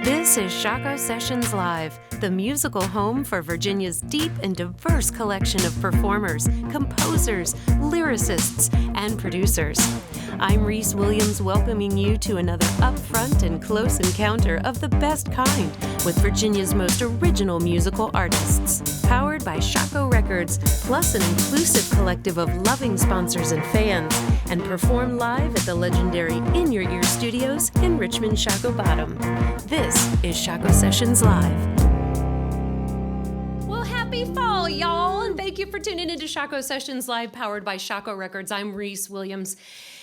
This is Shockoe Sessions Live, the musical home for Virginia's deep and diverse collection of performers, composers, lyricists, and producers. I'm Reese Williams, welcoming you to another upfront and close encounter of the best kind with Virginia's most original musical artists. Powered by Shockoe Records, plus an inclusive collective of loving sponsors and fans, and performed live at the legendary In Your Ear Studios in Richmond, Shockoe Bottom. This is Shockoe Sessions Live. Well, happy fall, y'all, and thank you for tuning into Shockoe Sessions Live, powered by Shockoe Records. I'm Reese Williams.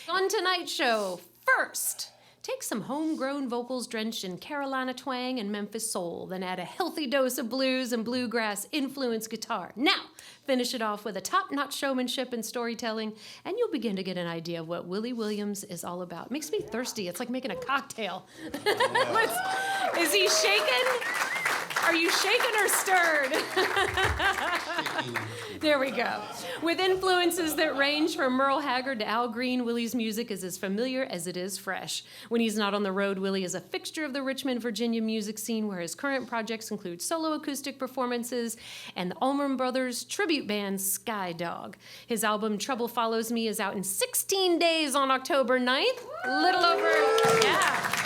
On tonight's show, first, take some homegrown vocals drenched in Carolina twang and Memphis soul, then add a healthy dose of blues and bluegrass-influenced guitar. Now, finish it off with a top-notch showmanship and storytelling, and you'll begin to get an idea of what Willie Williams is all about. Makes me thirsty. It's like making a cocktail. Is he shaken? Are you shaken or stirred? There we go. With influences that range from Merle Haggard to Al Green, Willie's music is as familiar as it is fresh. When he's not on the road, Willie is a fixture of the Richmond, Virginia music scene, where his current projects include solo acoustic performances and the Allman Brothers tribute band Sky Dog. His album Trouble Follows Me is out in 16 days on October 9th. Little over, yeah.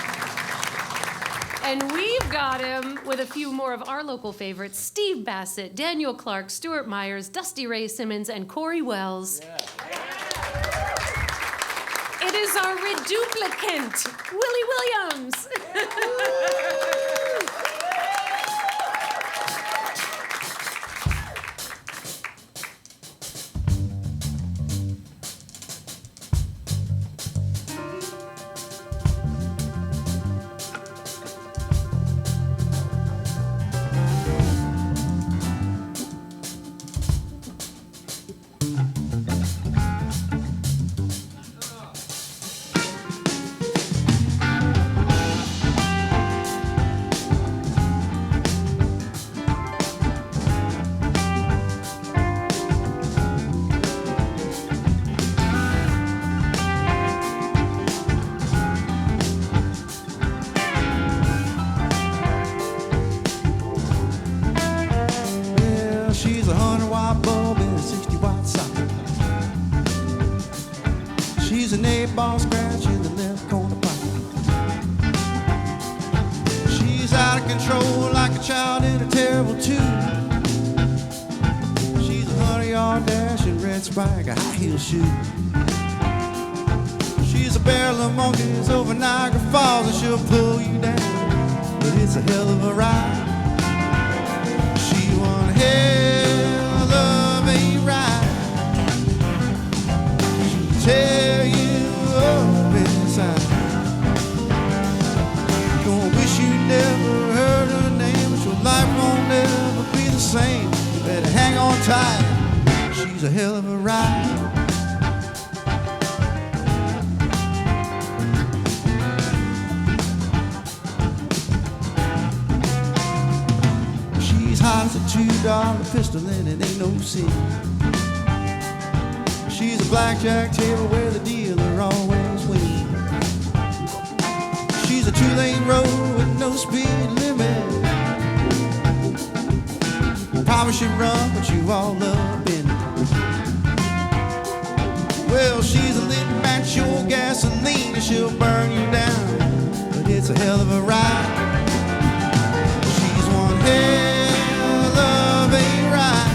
And we've got him with a few more of our local favorites: Steve Bassett, Daniel Clark, Stuart Myers, Dusty Ray Simmons, and Corey Wells. Yeah. It is our reduplicant, Willie Williams. She's an 8-ball scratch in the left corner pocket. She's out of control like a child in a terrible tune. She's a 100-yard dash in red spike, a high-heel shoe. She's a barrel of monkeys over Niagara Falls, and she'll pull you down, but it's a hell of a ride. She one hell of a ride. She'll tear you up inside. You're gonna wish you never heard her name, but your life won't ever be the same. You better hang on tight, she's a hell of a ride. She's hot as a $2 pistol and it ain't no sin. She's a blackjack table where the dealer always wins. She's a 2-lane road with no speed limit. Probably should run, but you all up in it. Well, she's a lit match, your gasoline, and she'll burn you down, but it's a hell of a ride. She's one hell of a ride.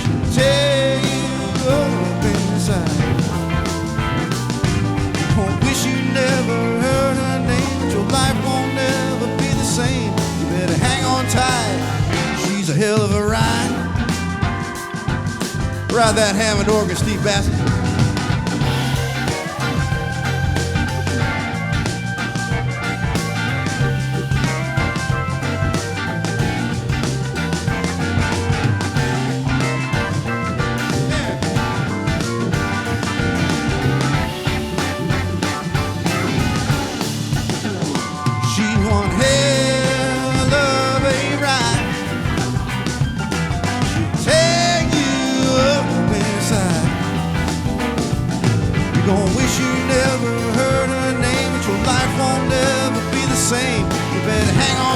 She'll tear you up inside. You won't wish you never heard her name, but your life won't ever be the same. You better hang on tight, she's a hell of a ride. Ride that Hammond organ, Steve Bassett.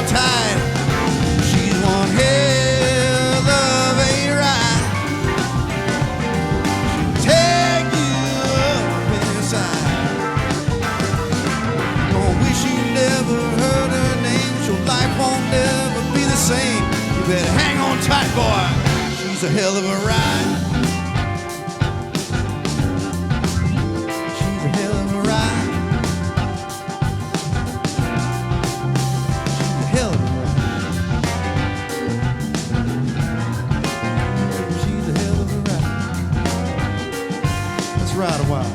tight. She's one hell of a ride. She'll take you up inside. Gonna wish you never heard her name. Your life won't never be the same. You better hang on tight, boy. She's a hell of a ride. She's a hell of a ride. She's a hell of a ride. She's a hell of a ride. Let's ride a while.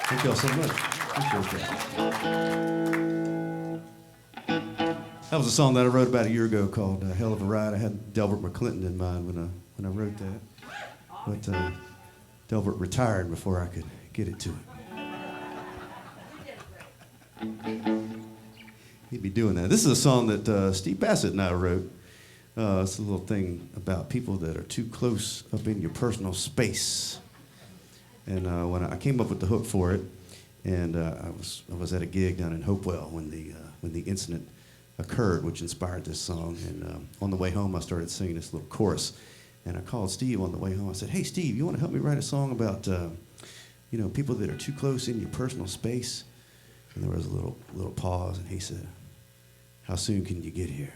Thank y'all so much. Appreciate that. That was a song that I wrote about a year ago called Hell of a Ride. I had Delbert McClinton in mind when I wrote that. But Delbert retired before I could get it to him. He'd be doing that. This is a song that Steve Bassett and I wrote. It's a little thing about people that are too close up in your personal space. And when I came up with the hook for it, and I was at a gig down in Hopewell when the incident occurred, which inspired this song. And on the way home, I started singing this little chorus. And I called Steve on the way home. I said, "Hey, Steve, you want to help me write a song about people that are too close in your personal space?" And there was a little pause, and he said, "How soon can you get here?"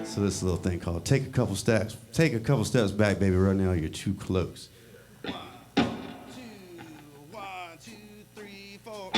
So this little thing called take a couple steps back, baby. Right now you're too close. 1, 2, 3, 4.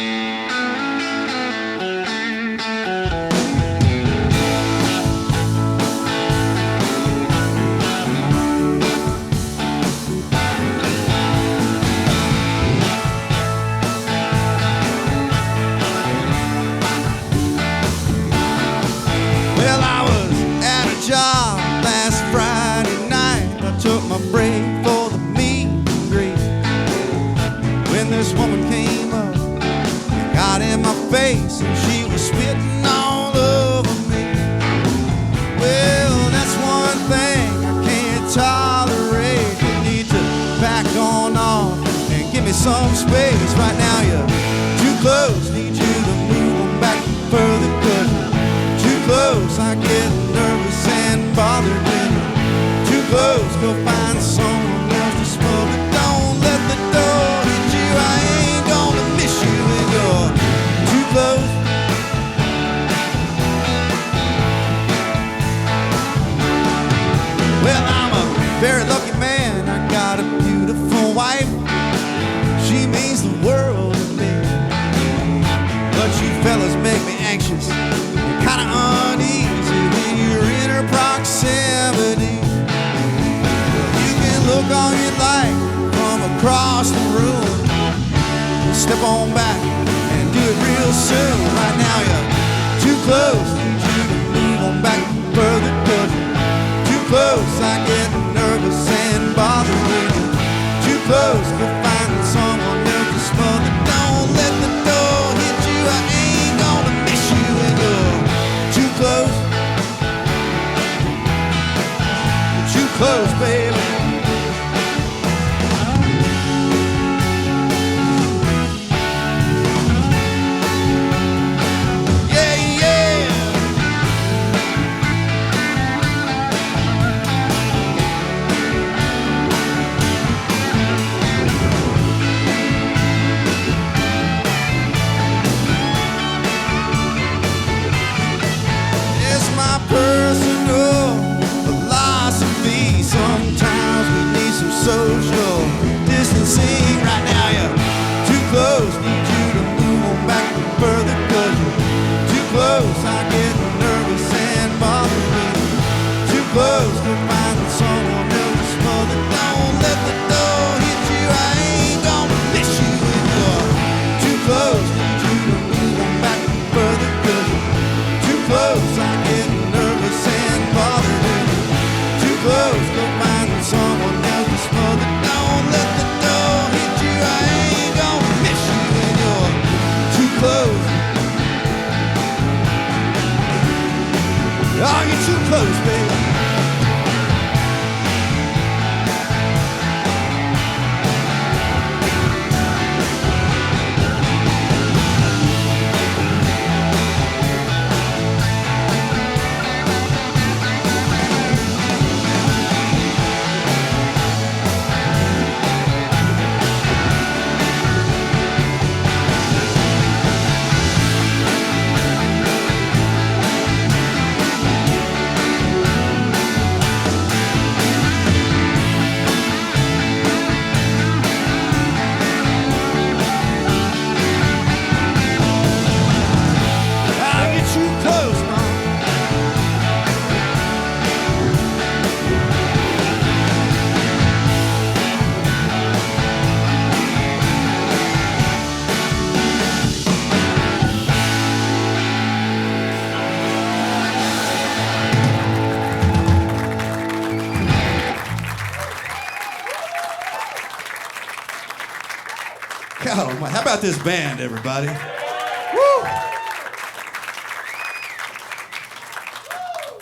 Well, I was at a job last Friday night. I took my break for the meet and greet. When this woman came up and got in my face, and she was spitting all over me. Well, that's one thing I can't tolerate. You need to back on off and give me some space. Right now you're too close, need you to move on back further, 'cause too close, I get nervous and bothered when you're too close. Go find someone else to smoke it. all you like from across the room. Step on back and do it real soon. Right now you're too close. Need you to move on back further, 'cause you're too close. I get nervous and bothered. Too close to finding someone else to smother. Don't let the door hit you. I ain't gonna miss you when you're too close. You're too close, baby. Social distancing. Right now you're too close. Need you to move on back further, 'cause you're too close. I get nervous and bothered. Too close to finding someone else to smother. Don't let the door hit you. I ain't gonna miss you when you're too close. Need you to move on back further, 'cause you're too close. I get nervous and bothered. Too close to finding someone else to smother. Don't let the door hit you. I ain't gonna miss you when you're too close. Oh, you're too close, baby. How about this band, everybody? Woo!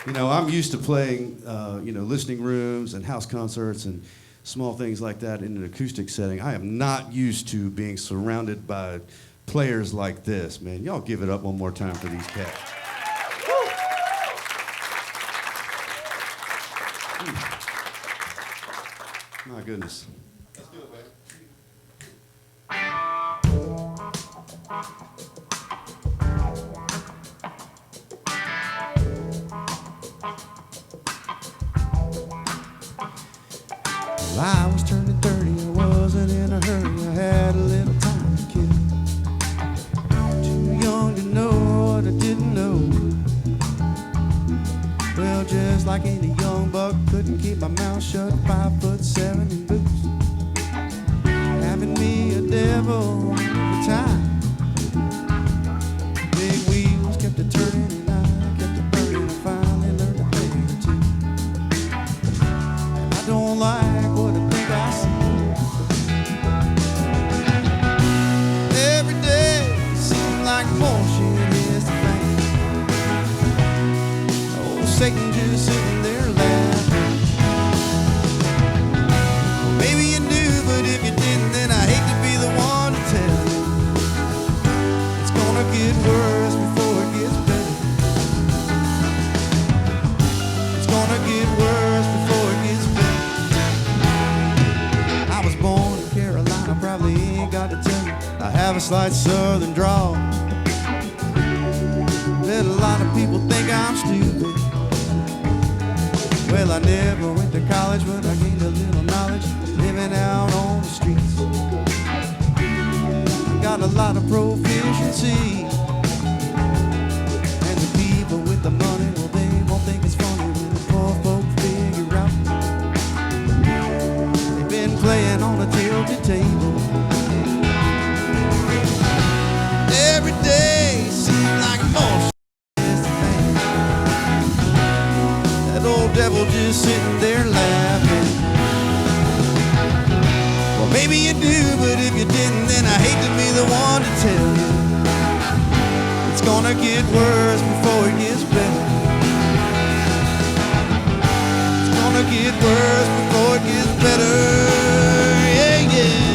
You know, I'm used to playing, listening rooms and house concerts and small things like that in an acoustic setting. I am not used to being surrounded by players like this, man. Y'all give it up one more time for these cats. Woo! My goodness. Let's do it, baby. I was turning 30, I wasn't in a hurry, I had a little time to kill. Too young to know what I didn't know. Well, just like any young buck, couldn't keep my mouth shut, 5'7" in boots. Having me a devil every time. Big wheels kept it turning and I kept it burning. I finally learned a thing or two. And I don't like what I think I see. Every day seems like more shit is the thing. Oh, Satan just sitting there laughing. Maybe you knew, but if you didn't, then I hate to be the one to tell you. It's gonna get worse before it gets better. It's gonna get worse before it gets better. I was born in Carolina, probably ain't got to tell you. I have a slight southern drawl. Bet a lot of people think I'm stupid. Well, I never went to college, but I gained a little knowledge living out on the streets. I got a lot of proficiency. And the people with the money, well, they won't think it's funny when the poor folk figure out they maybe you do, but if you didn't, then I hate to be the one to tell you. It's gonna get worse before it gets better. It's gonna get worse before it gets better. Yeah, yeah.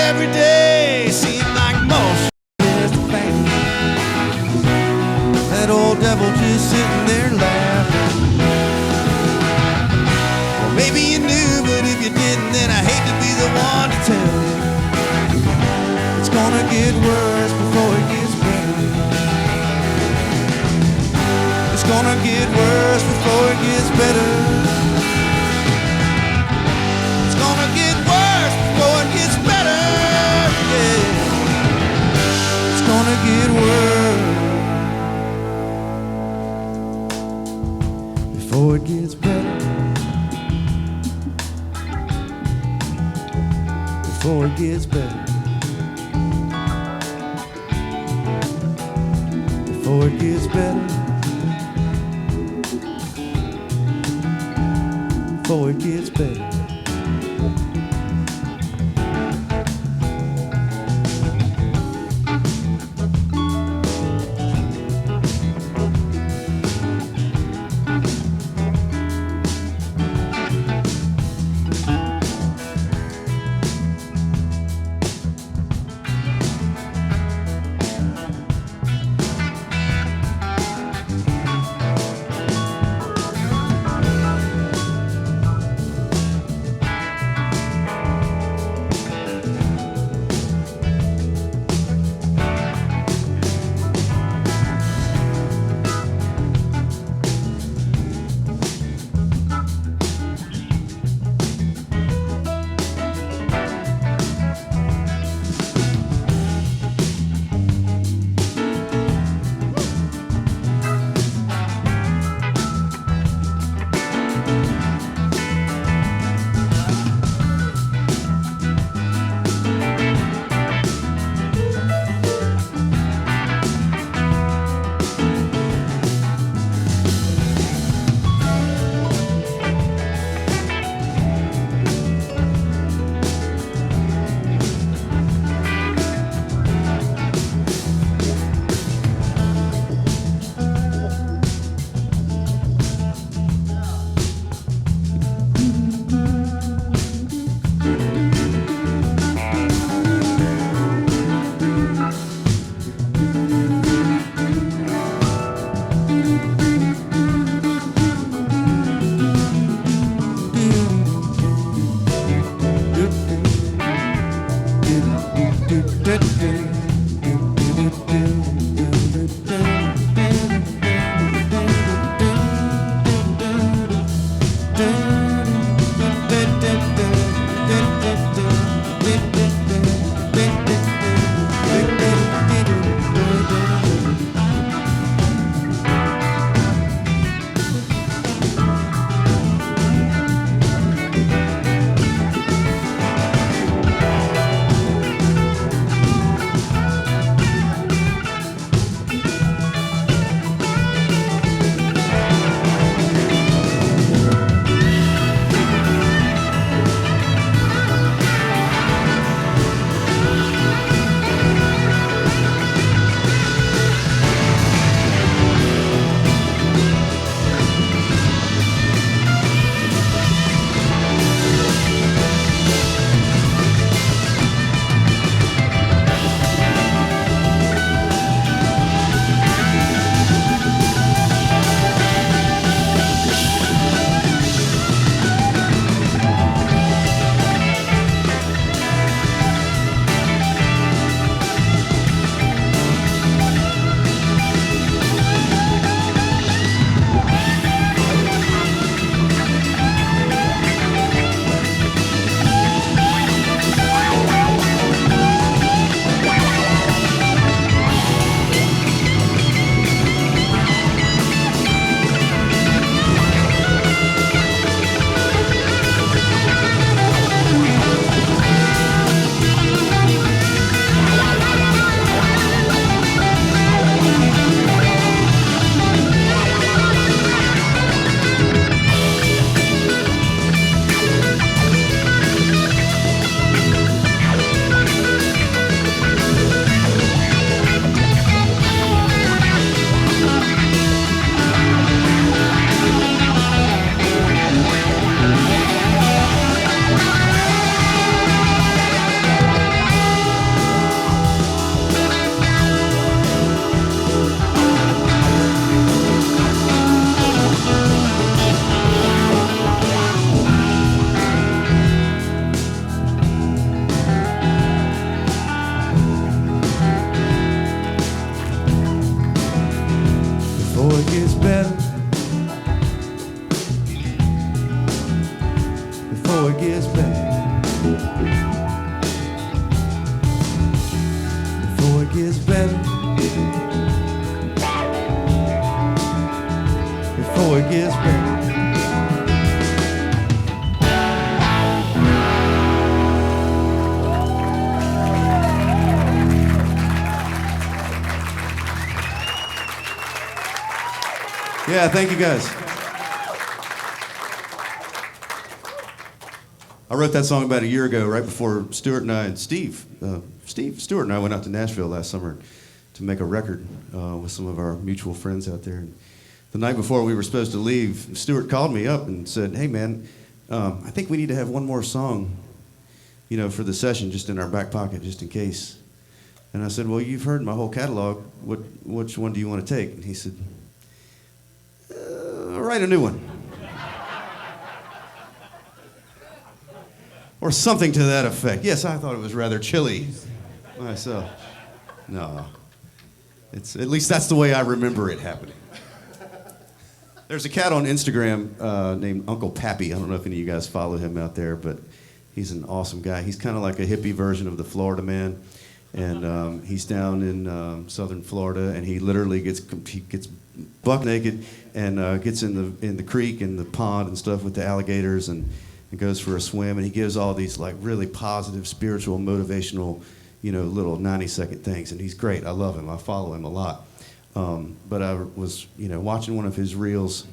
Every day seems like most is the pain. That old devil just sitting there laughing. Well, maybe you knew, but if you didn't, then I hate to be the one to tell you. It's gonna get worse before it gets better. It's gonna get worse before it gets better. It's gonna get worse before it gets better. It's gonna get worse before it gets better. Before it gets better. Before it gets better. Before it gets better. before it gets better. Before it gets better. Before it gets better. Before it gets better. Yeah, thank you guys. I wrote that song about a year ago, right before Stuart and I and Stewart and I went out to Nashville last summer to make a record with some of our mutual friends out there. And the night before we were supposed to leave, Stuart called me up and said, "Hey man, I think we need to have one more song, you know, for the session, just in our back pocket, just in case." And I said, "Well, you've heard my whole catalog. Which one do you want to take?" And he said, "Write a new one." Or something to that effect. Yes, I thought it was rather chilly myself. No, at least that's the way I remember it happening. There's a cat on Instagram named Uncle Pappy. I don't know if any of you guys follow him out there, but he's an awesome guy. He's kind of like a hippie version of the Florida Man, and he's down in southern Florida, and he literally gets buck naked and gets in the creek and the pond and stuff with the alligators and goes for a swim, and he gives all these like really positive, spiritual, motivational, you know, little 90-second things, and he's great. I love him. I follow him a lot. But I was, you know, watching one of his reels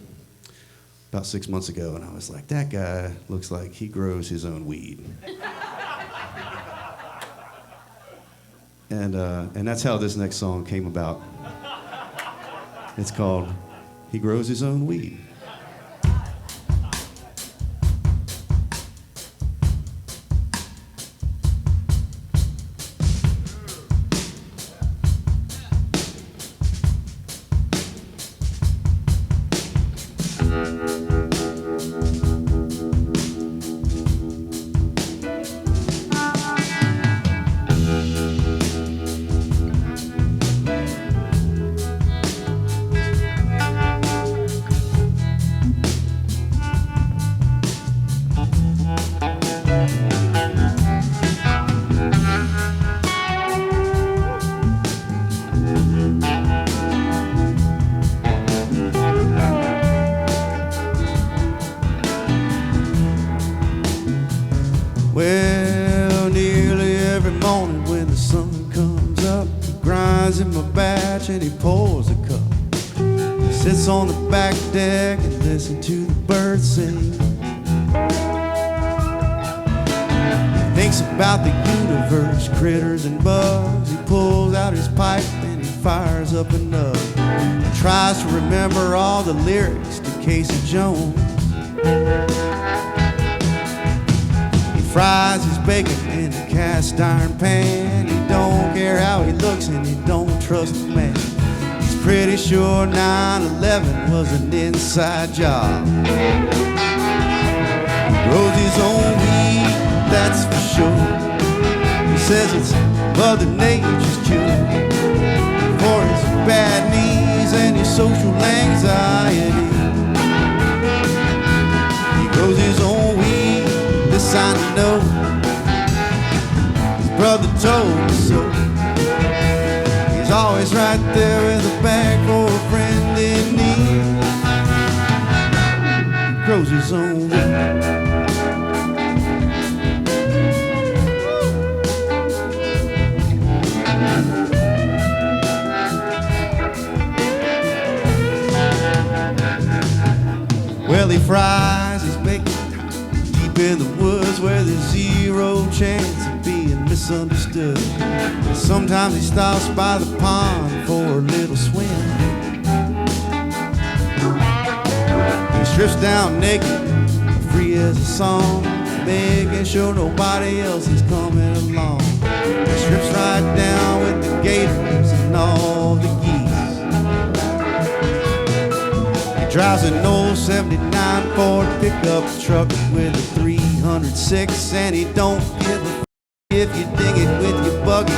about 6 months ago, and I was like, that guy looks like he grows his own weed. And that's how this next song came about. It's called "He Grows His Own Weed." Well, nearly every morning when the sun comes up, he grinds in my batch and he pours a cup. He sits on the back deck and listens to the birds sing. He thinks about the universe, critters and bugs. He pulls out his pipe and he fires up a nug. He tries to remember all the lyrics to Casey Jones. Fries his bacon in a cast iron pan. He don't care how he looks and he don't trust the man. He's pretty sure 9/11 was an inside job. He grows his own weed, that's for sure. He says it's Mother Nature's cure for his bad knees and his social anxiety. He grows his own weed, this I know. His brother told me so. He's always right there with a bag for a friend in need. He grows his own weed. Well, he fries his bacon deep in the woods where there's zero chance of being misunderstood. And sometimes he stops by the pond for a little swim. He strips down naked, free as a song, making sure nobody else is coming along. He strips right down with the gators and all the geese. Drives an old 79 Ford pickup truck with a 306, and he don't give a if you dig it with your buggy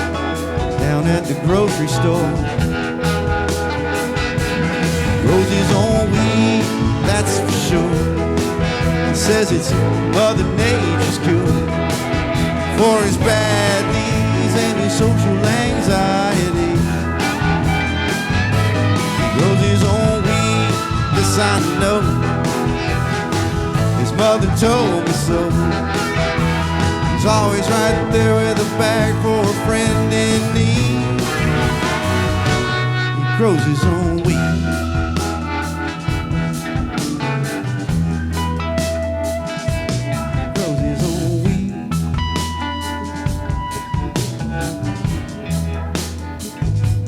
down at the grocery store. grows his own weed, that's for sure. He says it's Mother Nature's cure for his bad knees and his social anxiety. He grows his own weed, this I know. His mother told me so. He's always right there with a bag for a friend in need. He grows his own weed.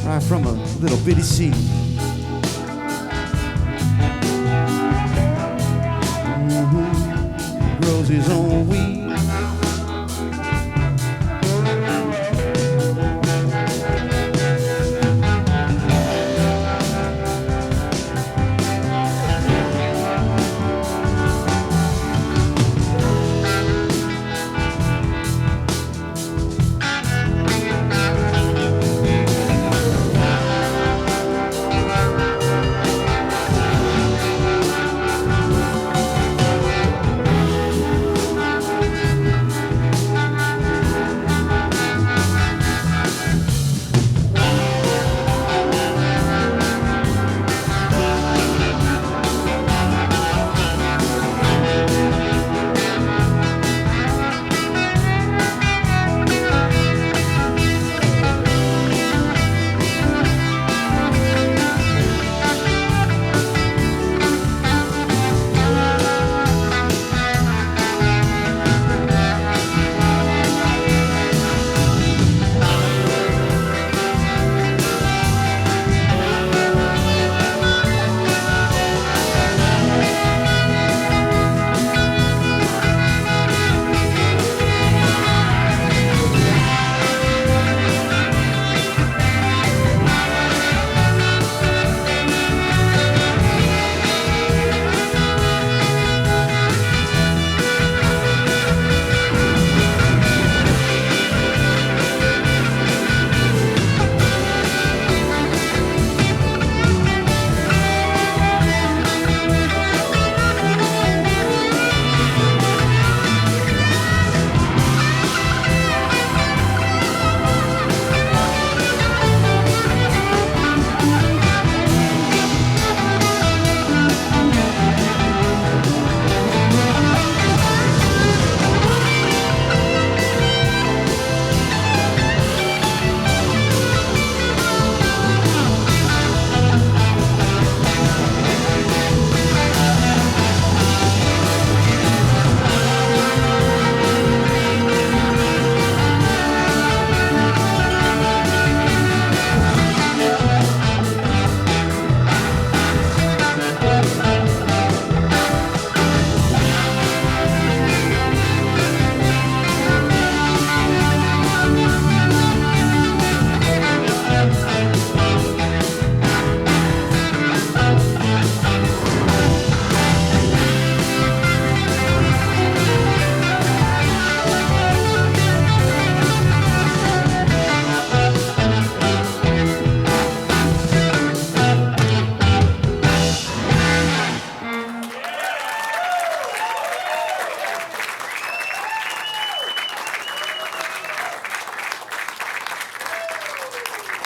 Right from a little bitty seed. He grows his own weed.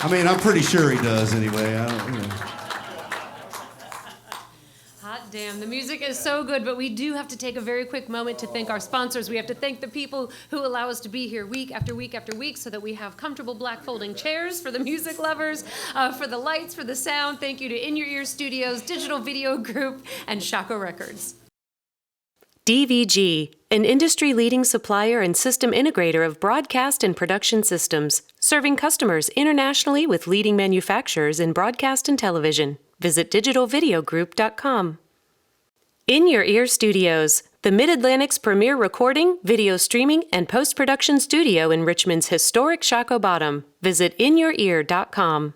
I mean, I'm pretty sure he does anyway. I don't, you know. Hot damn, the music is so good, but we do have to take a very quick moment to thank our sponsors. We have to thank the people who allow us to be here week after week after week so that we have comfortable black folding chairs for the music lovers, for the lights, for the sound. Thank you to In Your Ear Studios, Digital Video Group, and Shockoe Records. DVG, an industry-leading supplier and system integrator of broadcast and production systems, serving customers internationally with leading manufacturers in broadcast and television. Visit digitalvideogroup.com. In Your Ear Studios, the Mid-Atlantic's premier recording, video streaming, and post-production studio in Richmond's historic Shockoe Bottom. Visit inyourear.com.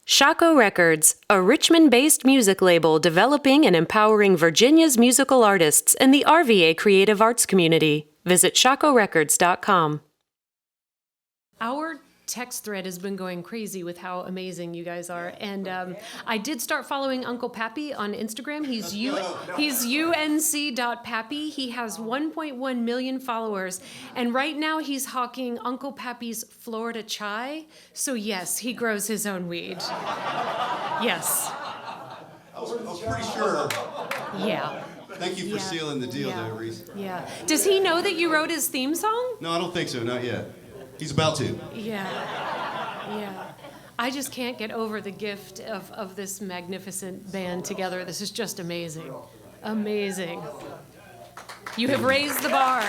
Shockoe Records, a Richmond-based music label developing and empowering Virginia's musical artists and the RVA creative arts community. Visit shockoerecords.com. Our text thread has been going crazy with how amazing you guys are. And I did start following Uncle Pappy on Instagram. He's unc.pappy. He has 1.1 million followers. And right now he's hawking Uncle Pappy's Florida chai. So yes, he grows his own weed. Yes. I was pretty sure. Yeah. Thank you for sealing the deal there, Reese. Yeah. Does he know that you wrote his theme song? No, I don't think so. Not yet. He's about to. Yeah. Yeah. I just can't get over the gift of this magnificent band together. This is just amazing. Amazing. You have raised the bar.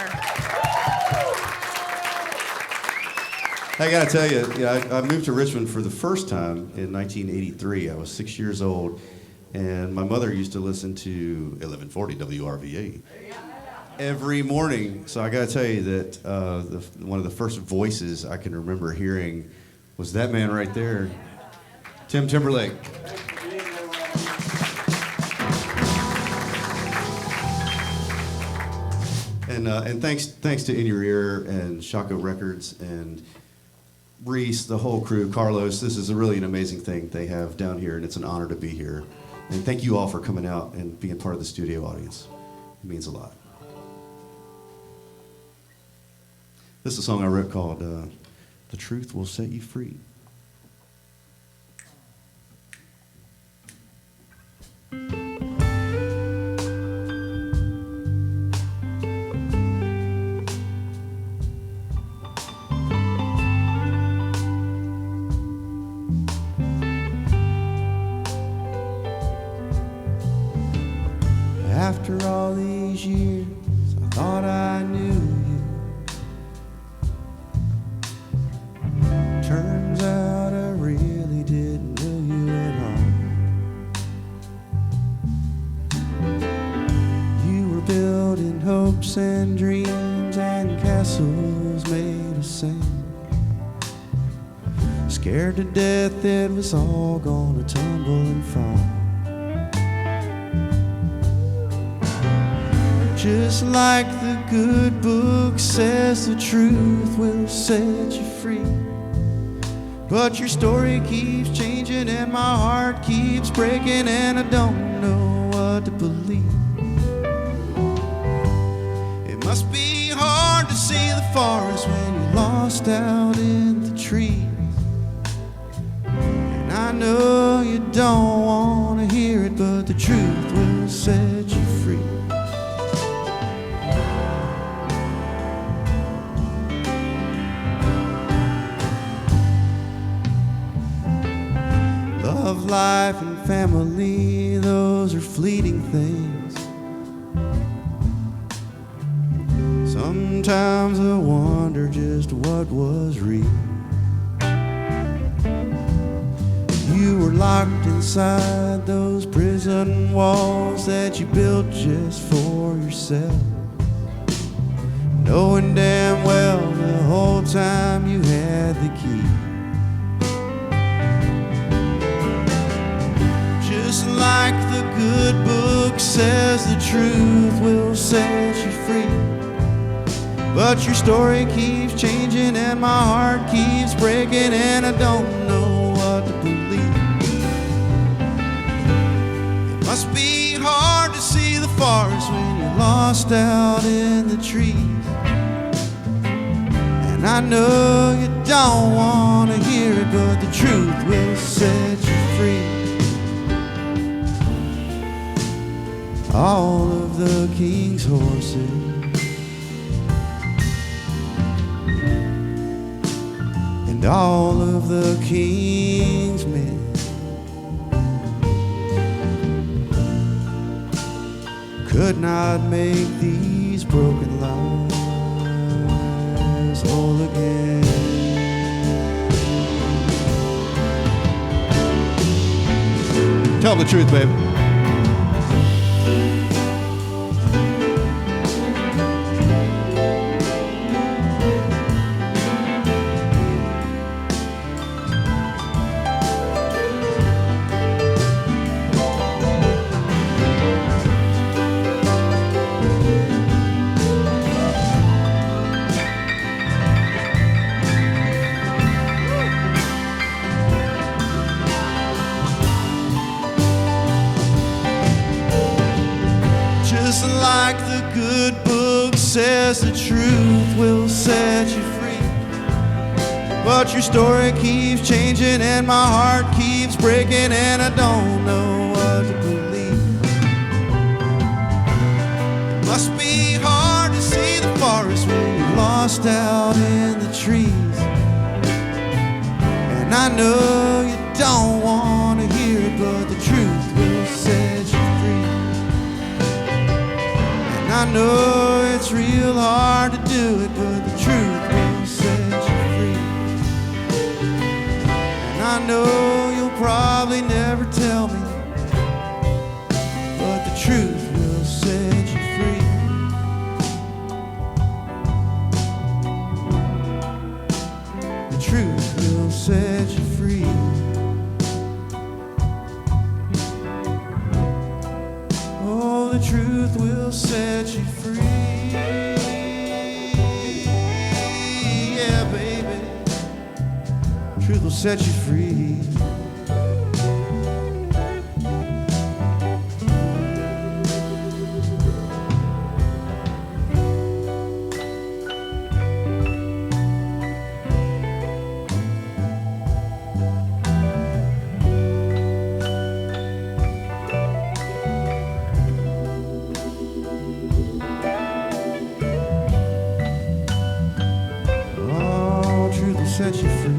I gotta tell you, I moved to Richmond for the first time in 1983. I was 6 years old, and my mother used to listen to 1140 WRVA every morning. So I gotta tell you that one of the first voices I can remember hearing was that man right there, Tim Timberlake. And thanks to In Your Ear and Shockoe Records and Reese, the whole crew, Carlos. This is really an amazing thing they have down here, and it's an honor to be here. And thank you all for coming out and being part of the studio audience. It means a lot. This is a song I wrote called The Truth Will Set You Free. After all these years, I thought I knew you. Turns out I really didn't know you at all. You were building hopes and dreams and castles made of sand. Scared to death it was all gonna tumble and fall. Just like the good book says, the truth will set you free. But your story keeps changing and my heart keeps breaking, and I don't know what to believe. It must be hard to see the forest when you're lost out in the trees. And I know you don't want to hear it, but the truth will set you free. Love, life, and family, those are fleeting things. Sometimes I wonder just what was real. You were locked inside those prison walls that you built just for yourself, knowing damn well the whole time you had the key. Just like the good book says, the truth will set you free. But your story keeps changing and my heart keeps breaking, and I don't know what to believe. It must be hard to see the forest when you're lost out in the trees. And I know you don't want to hear it, but the truth will set you free. All of the king's horses and all of the king's men could not make these broken lives whole again. Tell the truth, baby. just like the good book says, the truth will set you free. But your story keeps changing and my heart keeps breaking, and I don't know what to believe. It must be hard to see the forest when you're lost out in the trees. And I know you don't want to hear it, but the truth will set you free. And I know it's real hard to do it, but the truth will set you free. I know you'll probably never tell me, but the truth will set you free. The truth will set you free. Oh, the truth will set you free. Yeah, baby. Truth will set you free. Oh, truth will set you free.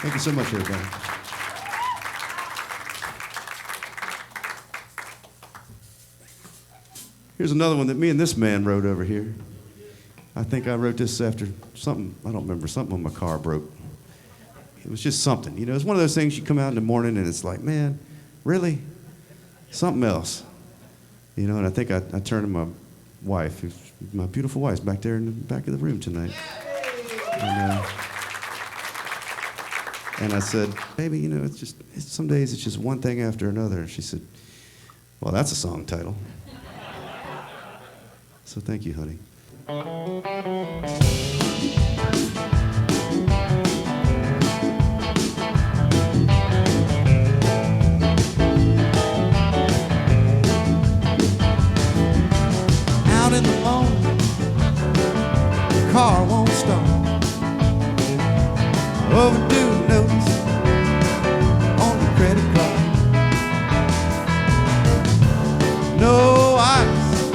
Thank you so much, everybody. Here's another one that me and this man wrote over here. I think I wrote this after something, I don't remember, something on my car broke. It was just something. You know, it's one of those things you come out in the morning and it's like, man, really? Something else. You know, and I think I turned to my wife, who's my beautiful wife's back there in the back of the room tonight. And I said, baby, you know, some days it's just one thing after another. And she said, well, that's a song title. So thank you, honey. Out in the morning, the car won't start. Overdue notes on the credit card. No ice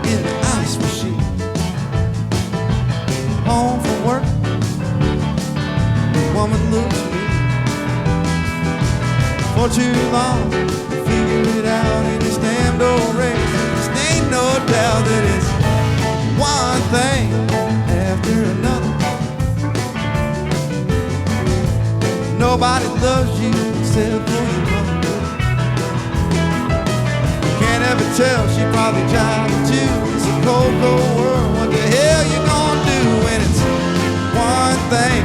in the ice machine. Home from work, the woman looks mean. For too long, figure it out in this damn old race. There ain't no doubt that it's one thing after another. Nobody loves you except for your mother. You can't ever tell, she probably jiving too. It's a cold, cold world. What the hell you gonna do when it's one thing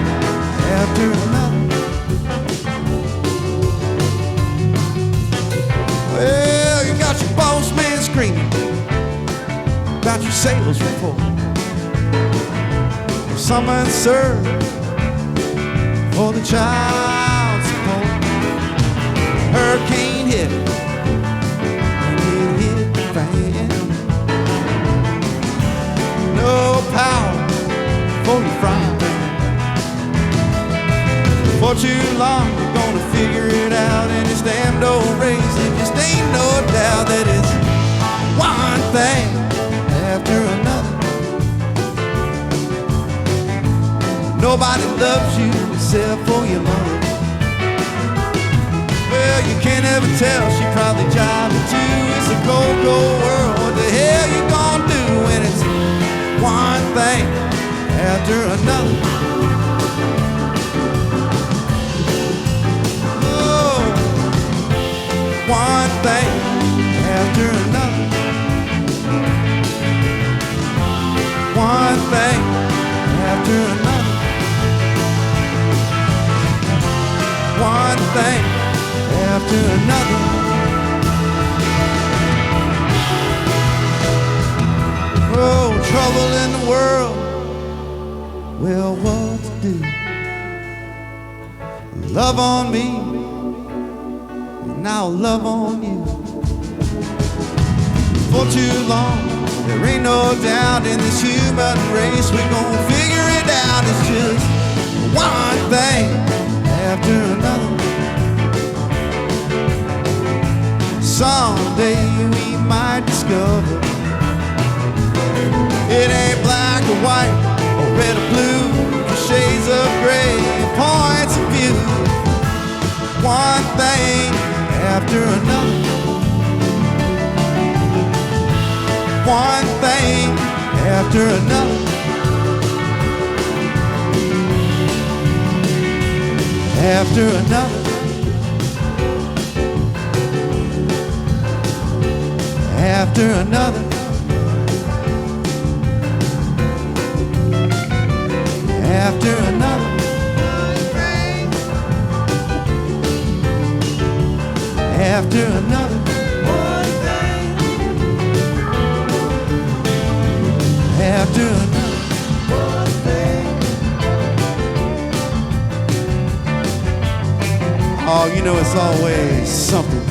after another? Well, you got your boss man screaming about your sales report. Some unserved for the child support. Hurricane hit and it hit the fan. No power for your frying pan. For too long you're gonna figure it out in this damned old race. There just ain't no doubt that it's one thing after another. Nobody loves you except for your mother. Well, you can't ever tell, she probably jiving too. It's a cold, cold world. What the hell you gonna do when it's one thing after another? Oh, one thing after another. One thing after another. One thing after another. Oh, trouble in the world. Well, what to do? Love on me, and I'll love on you. For too long, there ain't no doubt in this human race. We're gonna figure it out. It's just one thing after another. Someday we might discover it ain't black or white or red or blue, or shades of gray, points of view. One thing after another. One thing after another. After another. After another. After another. After another. After another. Oh, you know it's always something.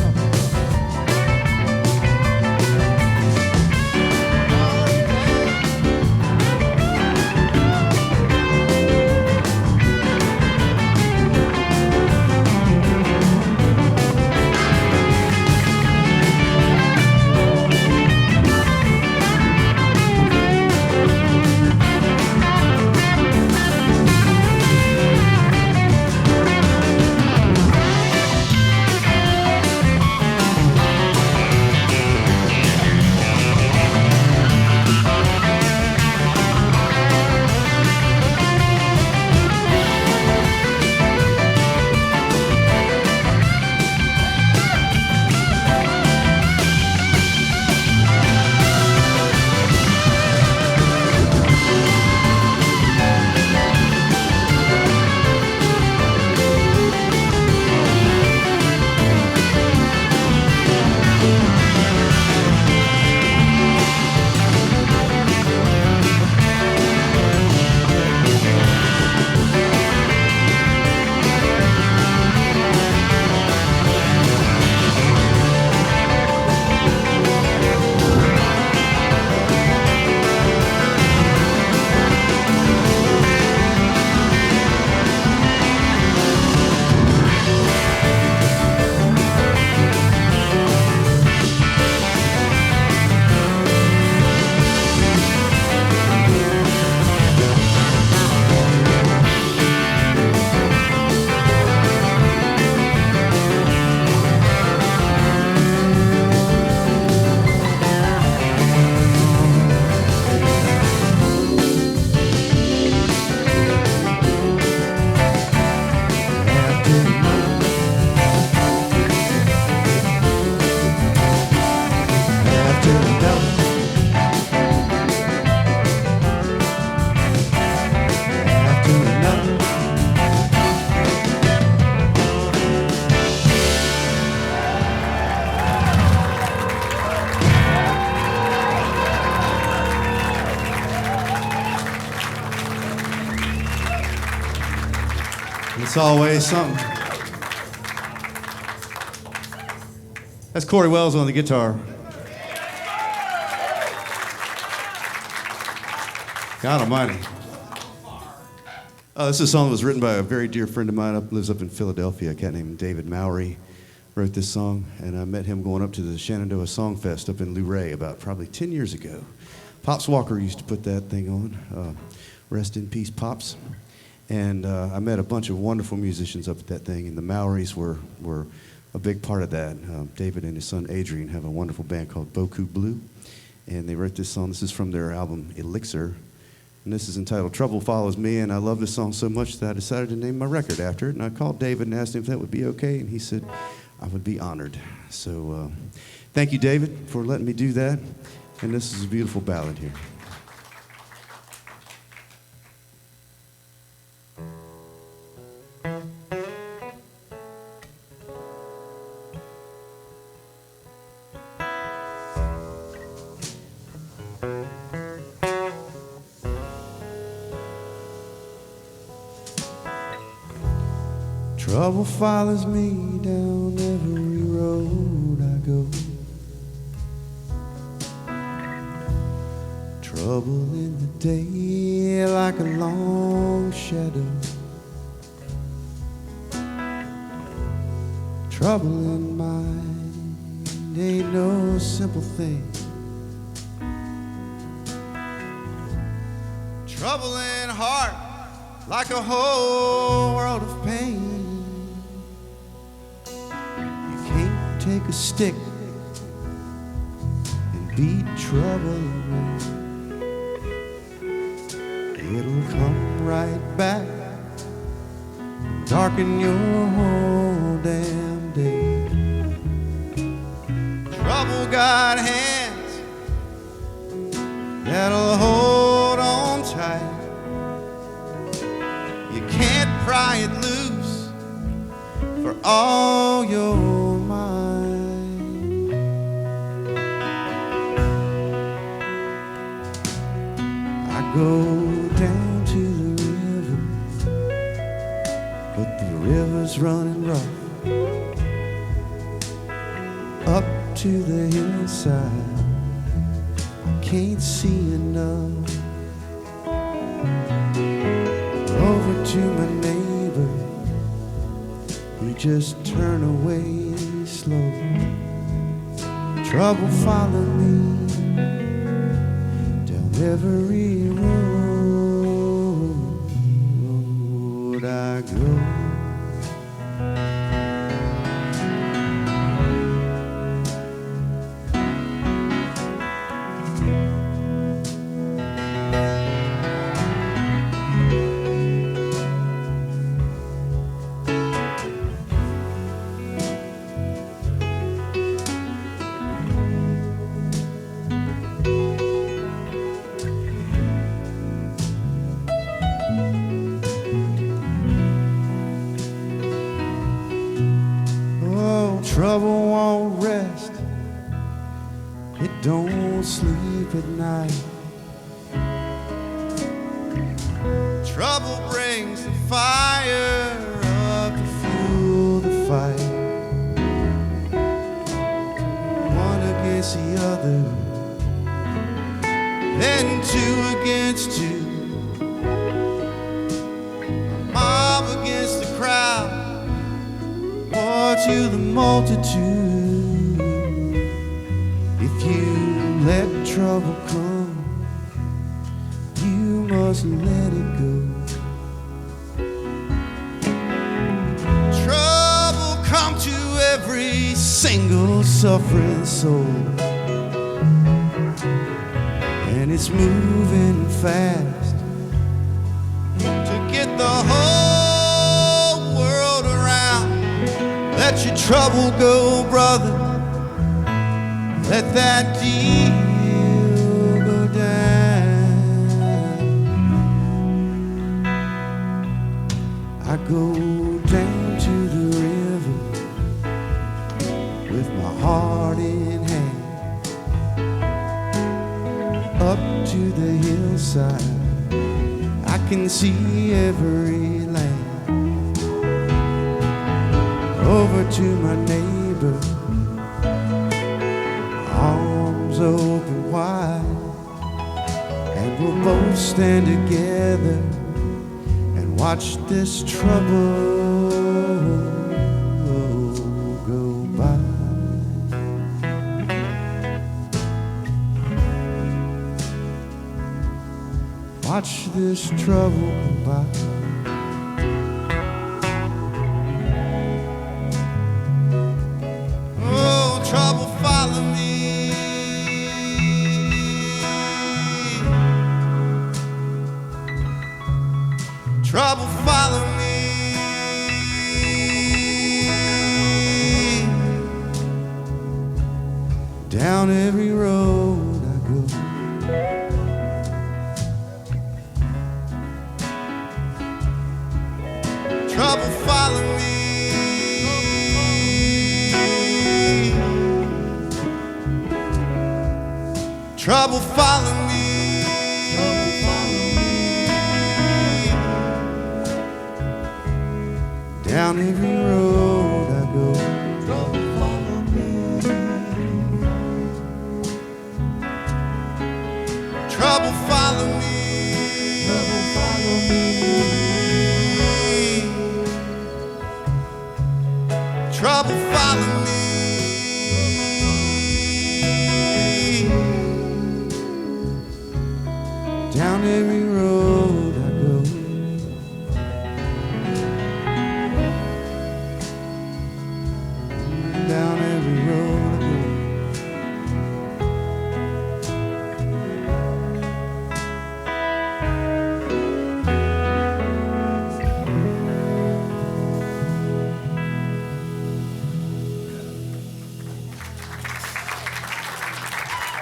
It's always something. That's Corey Wells on the guitar. God almighty. This is a song that was written by a very dear friend of mine lives up in Philadelphia, a cat named David Mowry. Wrote this song, and I met him going up to the Shenandoah Song Fest up in Luray about probably 10 years ago. Pops Walker used to put that thing on. Rest in peace, Pops. And I met a bunch of wonderful musicians up at that thing, and the Mowrys were a big part of that. David and his son Adrian have a wonderful band called Boku Blue, and they wrote this song. This is from their album Elixir, and this is entitled Trouble Follows Me, and I love this song so much that I decided to name my record after it, and I called David and asked him if that would be okay, and he said I would be honored. So thank you, David, for letting me do that, and this is a beautiful ballad here. Trouble follows me down every road I go. Trouble in the day like a long shadow. Trouble in mind ain't no simple thing. Trouble in heart like a whole world of pain. You can't take a stick and beat trouble away. It'll come right back, darken your whole damn day. Trouble got hands that'll hold on tight. You can't pry it loose for all your mind. I go down to the river, but the river's running rough. Up to the hillside, I can't see enough. Over to my neighbor, he just turned away slow. Trouble follow me down every road I go. Trouble won't rest, it don't sleep at night. Trouble brings the fire up to fuel the fight. One against the other, then two against two. A mob against the crowd, war to the multitude. If you let trouble come, you must let it go. Trouble come to every single suffering soul, and it's moving fast to get the whole world around. Let your trouble go, brother. Let that deal go down. I go down to the river with my heart in hand, up to the hillside. I can see every land. Over to my neighbor, arms open wide, and we'll both stand together and watch this trouble go by. Watch this trouble go by. Trouble follow me. Trouble follow me. Down every road I go. Trouble follow me. Trouble follow me. Down every road I go, trouble follow me. Trouble follow me. Trouble follow me. Trouble follow me. Down every road I go. Down every road I go.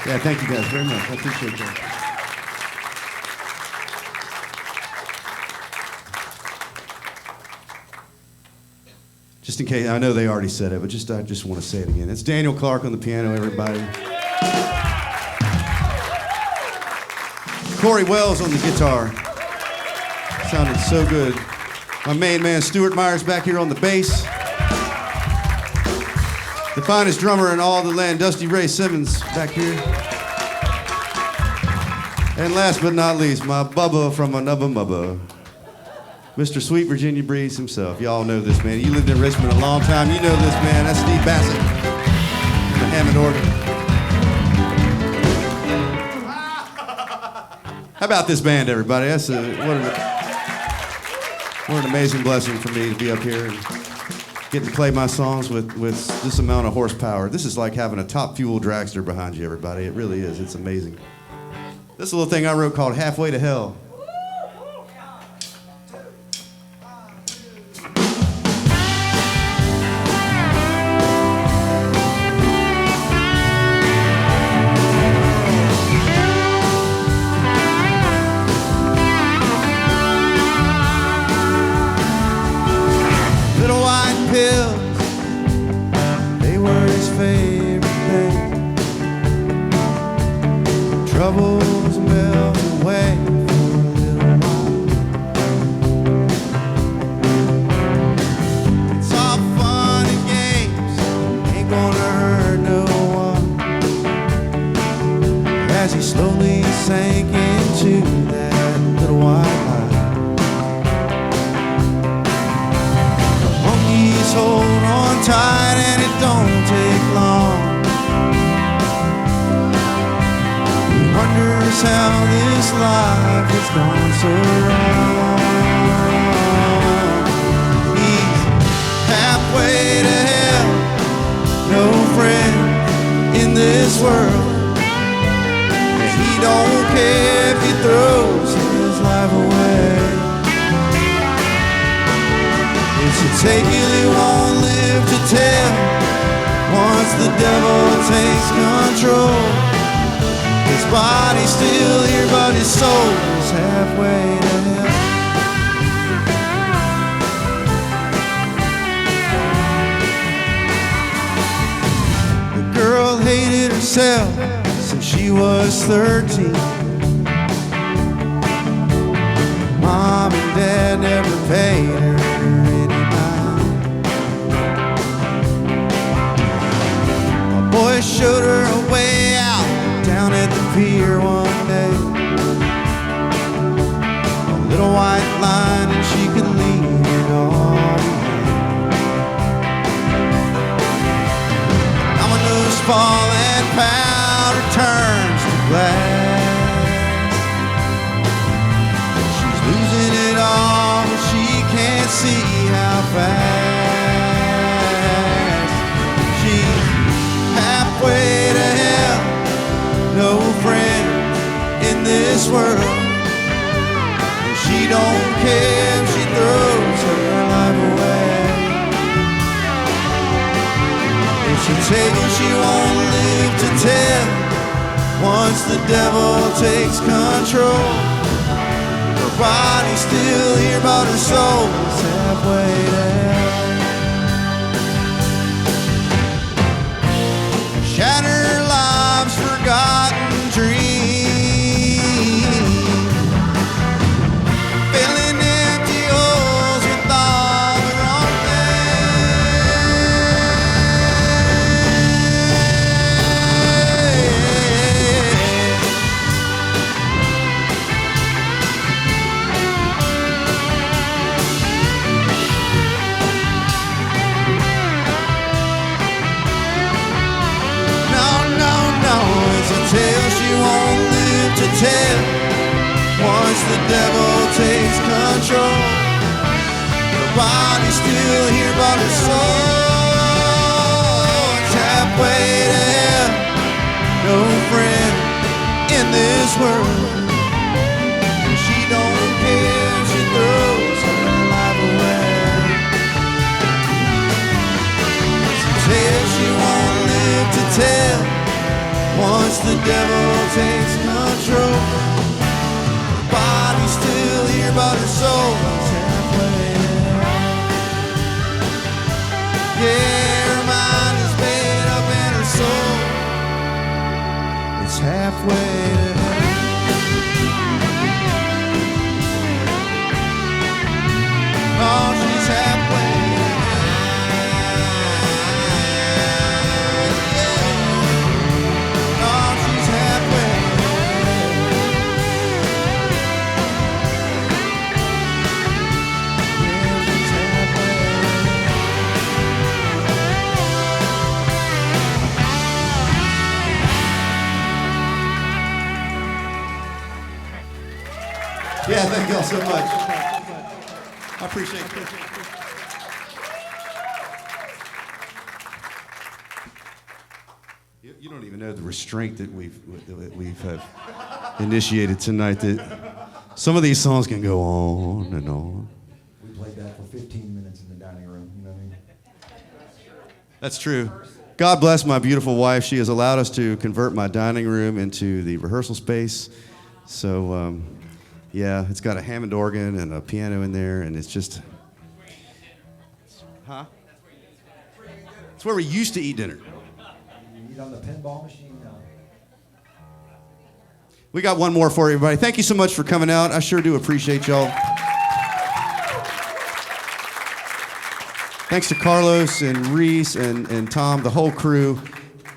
Yeah, thank you guys very much. I appreciate that. Just in case, I know they already said it, but I just want to say it again. It's Daniel Clark on the piano, everybody. Corey Wells on the guitar. Sounded so good. My main man, Stuart Myers, back here on the bass. The finest drummer in all the land, Dusty Ray Simmons, back here. And last but not least, my Bubba from another mubba. Mr. Sweet Virginia Breeze himself. Y'all know this man. You lived in Richmond a long time. You know this man. That's Steve Bassett. The Hammond organ. How about this band, everybody? What an amazing blessing for me to be up here and get to play my songs with this amount of horsepower. This is like having a top fuel dragster behind you, everybody. It really is. It's amazing. This little thing I wrote called Halfway to Hell. Troubles melt away for a little while. It's all fun and games, ain't gonna hurt no one. As he slowly sank into that little white light, the monkeys hold on tight and it don't take long. Wonders how this life has gone so wrong. He's halfway to hell, no friend in this world. And he don't care if he throws his life away. It's a tale he won't live to tell once the devil takes control. His body's still here, but his soul's halfway to hell. The girl hated herself since she was 13. Mom and Dad never paid her any mind. A boy showed her a way out down at the pier one day. A little white line and she could leave it all behind. Dominoes fall and powder turns to glass. She's losing it all, but she can't see how fast. She's halfway to hell, no friend in this world. And she don't care if she throws her life away. It's a tale she won't live to tell once the devil takes control. Her body's still here, but her soul's halfway to hell. Shattered lives, forgotten dreams, filling empty holes with all the wrong things. control. Her body's still here, but her soul is halfway to hell. No friend in this world. She don't care, she throws her life away. She says she won't live to tell once the devil takes control. Her body's still here, but her soul is halfway there. Yeah, her mind is made up and her soul is halfway there. Oh, she's halfway there. Yeah. Oh, she's halfway there. Yeah, she's halfway there. Yeah, thank y'all so much. I appreciate it. You don't even know the restraint that we've initiated tonight. That some of these songs can go on and on. We played that for 15 minutes in the dining room, you know what I mean? That's true. God bless my beautiful wife. She has allowed us to convert my dining room into the rehearsal space. So, yeah, it's got a Hammond organ and a piano in there, and it's just... Huh? It's where we used to eat dinner. You eat on the pinball machine now. We got one more for everybody. Thank you so much for coming out. I sure do appreciate y'all. Thanks to Carlos and Reese and Tom, the whole crew,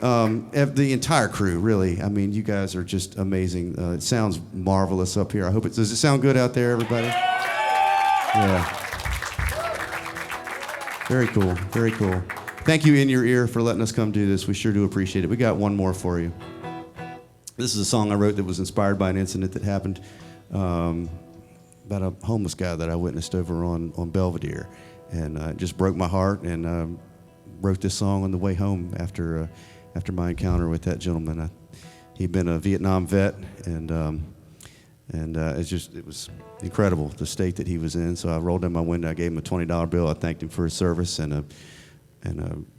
the entire crew, really. I mean, you guys are just amazing. It sounds marvelous up here. Does it sound good out there, everybody? Yeah. Very cool, very cool. Thank you, In Your Ear, for letting us come do this. We sure do appreciate it. We got one more for you. This is a song I wrote that was inspired by an incident that happened about a homeless guy that I witnessed over on Belvedere. And it just broke my heart, and wrote this song on the way home after my encounter with that gentleman. He'd been a Vietnam vet, and it was incredible, the state that he was in. So I rolled down my window, I gave him a $20 bill, I thanked him for his service, and I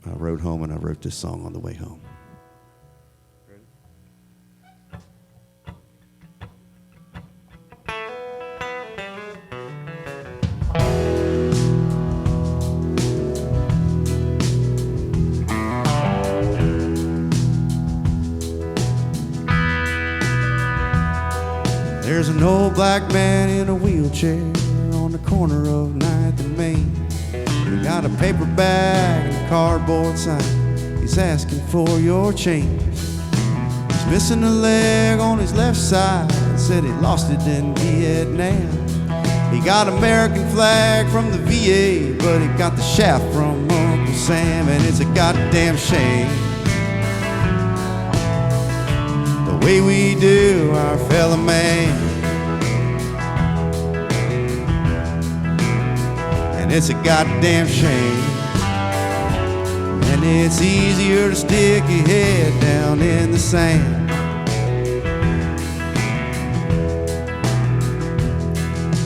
rode home, and I wrote this song on the way home. There's an old black man in a wheelchair on the corner of 9th and Main. He got a paper bag and a cardboard sign. He's asking for your change. He's missing a leg on his left side. Said he lost it in Vietnam. He got American flag from the VA, but he got the shaft from Uncle Sam, and it's a goddamn shame the way we do our fellow man. And it's a goddamn shame. And it's easier to stick your head down in the sand.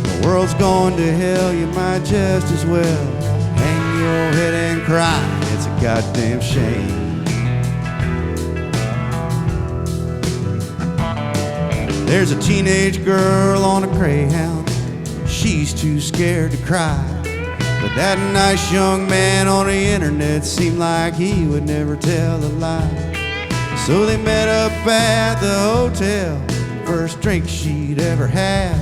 The world's going to hell, you might just as well hang your head and cry. It's a goddamn shame. There's a teenage girl on a Greyhound. She's too scared to cry. But that nice young man on the internet seemed like he would never tell a lie. So they met up at the hotel, first drink she'd ever had.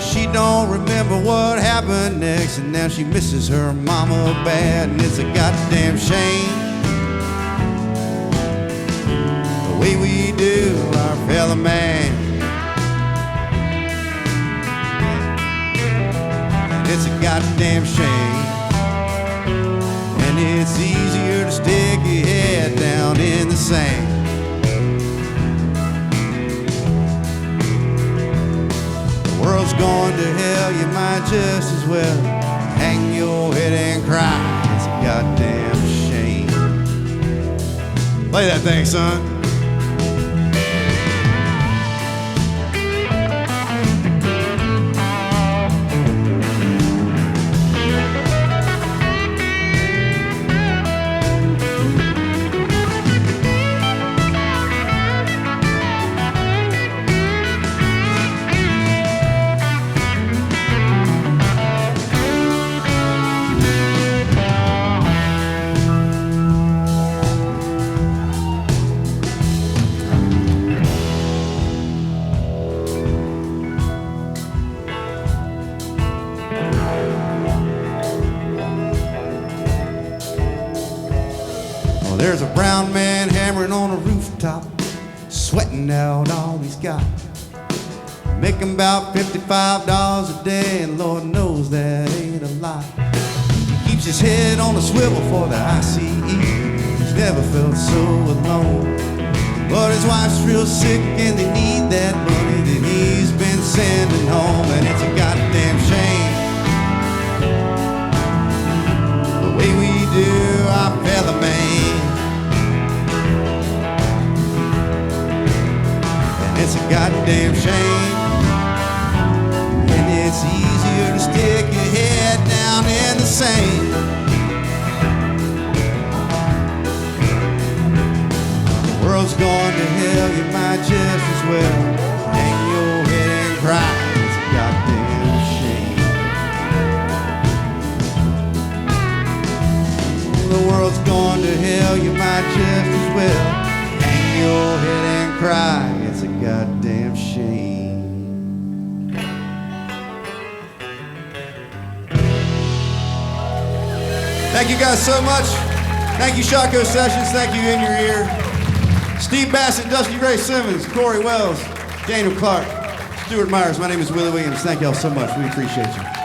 She don't remember what happened next, and now she misses her mama bad. And it's a goddamn shame the way we do our fellow man. It's a goddamn shame. And it's easier to stick your head down in the sand. The world's world's gone to hell, you might just as well hang your head and cry. It's a goddamn shame. Play that thing, son. There's a brown man hammering on a rooftop, sweating out all he's got. Making about $55 a day, and Lord knows that ain't a lot. He keeps his head on a swivel for the ICE. He's never felt so alone. But his wife's real sick and they need that money that he's been sending home. And it's a goddamn shame the way we do our fellow man. It's a goddamn shame, and it's easier to stick your head down in the sand. The world's gone to hell, you might just as well hang your head and cry. It's a goddamn shame. The world's gone to hell, you might just as well hang your head and cry. It's a goddamn shame. Thank you guys so much. Thank you, Shockoe Sessions. Thank you, In Your Ear. Steve Bassett, Dusty Ray Simmons, Corey Wells, Daniel Clark, Stuart Myers. My name is Willie Williams. Thank y'all so much. We appreciate you.